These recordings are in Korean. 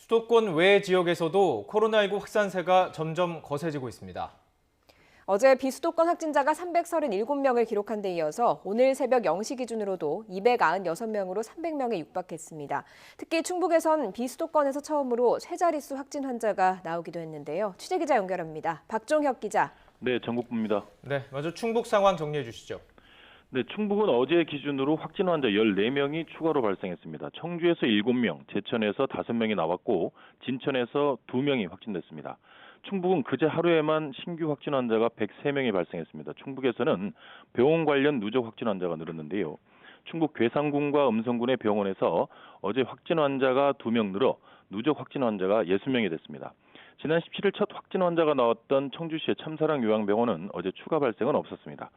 수도권 외 지역에서도 코로나19 확산세가 점점 거세지고 있습니다. 어제 비수도권 확진자가 337명을 기록한 데 이어서 오늘 새벽 0시 기준으로도 296명으로 300명에 육박했습니다. 특히 충북에선 비수도권에서 처음으로 세 자릿수 확진 환자가 나오기도 했는데요. 취재기자 연결합니다. 박종혁 기자. 네, 전국부입니다. 네, 먼저 충북 상황 정리해 주시죠. 네, 충북은 어제 기준으로 확진 환자 14명이 추가로 발생했습니다. 청주에서 7명, 제천에서 5명이 나왔고 진천에서 2명이 확진됐습니다. 충북은 그제 하루에만 신규 확진 환자가 103명이 발생했습니다. 충북에서는 병원 관련 누적 확진 환자가 늘었는데요. 충북 괴산군과 음성군의 병원에서 어제 확진 환자가 2명 늘어 누적 확진 환자가 60명이 됐습니다. 지난 17일 첫 확진 환자가 나왔던 청주시의 참사랑 요양병원은 어제 추가 발생은 없었습니다.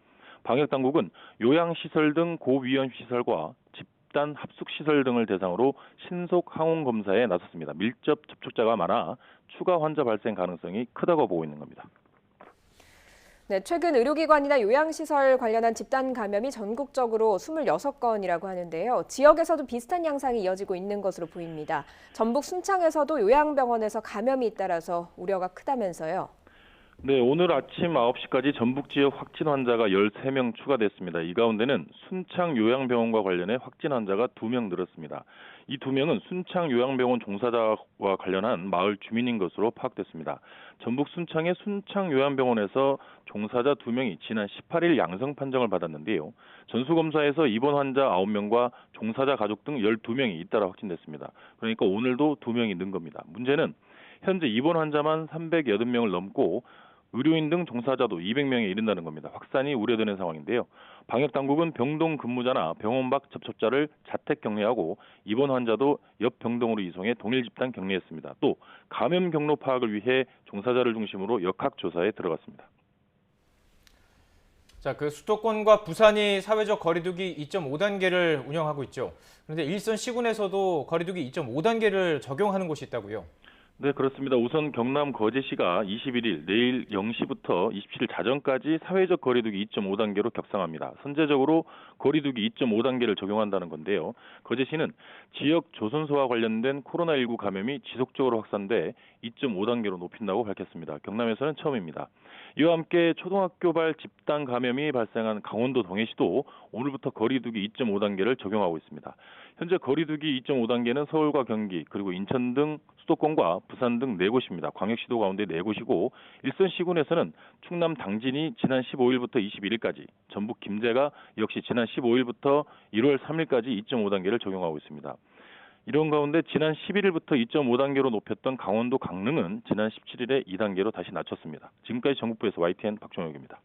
방역당국은 요양시설 등 고위험시설과 집단 합숙시설 등을 대상으로 신속 항원 검사에 나섰습니다. 밀접 접촉자가 많아 추가 환자 발생 가능성이 크다고 보고 있는 겁니다. 네, 최근 의료기관이나 요양시설 관련한 집단 감염이 전국적으로 26건이라고 하는데요. 지역에서도 비슷한 양상이 이어지고 있는 것으로 보입니다. 전북 순창에서도 요양병원에서 감염이 잇따라서 우려가 크다면서요. 네, 오늘 아침 9시까지 전북 지역 확진 환자가 13명 추가됐습니다. 이 가운데는 순창 요양병원과 관련해 확진 환자가 2명 늘었습니다. 이 2명은 순창 요양병원 종사자와 관련한 마을 주민인 것으로 파악됐습니다. 전북 순창의 순창 요양병원에서 종사자 2명이 지난 18일 양성 판정을 받았는데요. 전수검사에서 입원 환자 9명과 종사자 가족 등 12명이 잇따라 확진됐습니다. 그러니까 오늘도 2명이 는 겁니다. 문제는 현재 입원 환자만 380명을 넘고 의료인 등 종사자도 200명에 이른다는 겁니다. 확산이 우려되는 상황인데요. 방역당국은 병동 근무자나 병원 밖 접촉자를 자택 격리하고 입원 환자도 옆 병동으로 이송해 동일 집단 격리했습니다. 또 감염 경로 파악을 위해 종사자를 중심으로 역학조사에 들어갔습니다. 자, 수도권과 부산이 사회적 거리두기 2.5단계를 운영하고 있죠. 그런데 일선 시군에서도 거리두기 2.5단계를 적용하는 곳이 있다고요. 네, 그렇습니다. 우선 경남 거제시가 21일 내일 0시부터 27일 자정까지 사회적 거리두기 2.5단계로 격상합니다. 선제적으로 거리두기 2.5단계를 적용한다는 건데요. 거제시는 지역 조선소와 관련된 코로나19 감염이 지속적으로 확산돼 2.5단계로 높인다고 밝혔습니다. 경남에서는 처음입니다. 이와 함께 초등학교발 집단 감염이 발생한 강원도 동해시도 오늘부터 거리두기 2.5단계를 적용하고 있습니다. 현재 거리두기 2.5단계는 서울과 경기 그리고 인천 등 수도권과 부산 등 4곳입니다. 광역시도 가운데 4곳이고 일선 시군에서는 충남 당진이 지난 15일부터 21일까지, 전북 김제가 역시 지난 15일부터 1월 3일까지 2.5단계를 적용하고 있습니다. 이런 가운데 지난 11일부터 2.5단계로 높였던 강원도 강릉은 지난 17일에 2단계로 다시 낮췄습니다. 지금까지 전국부에서 YTN 박종혁입니다.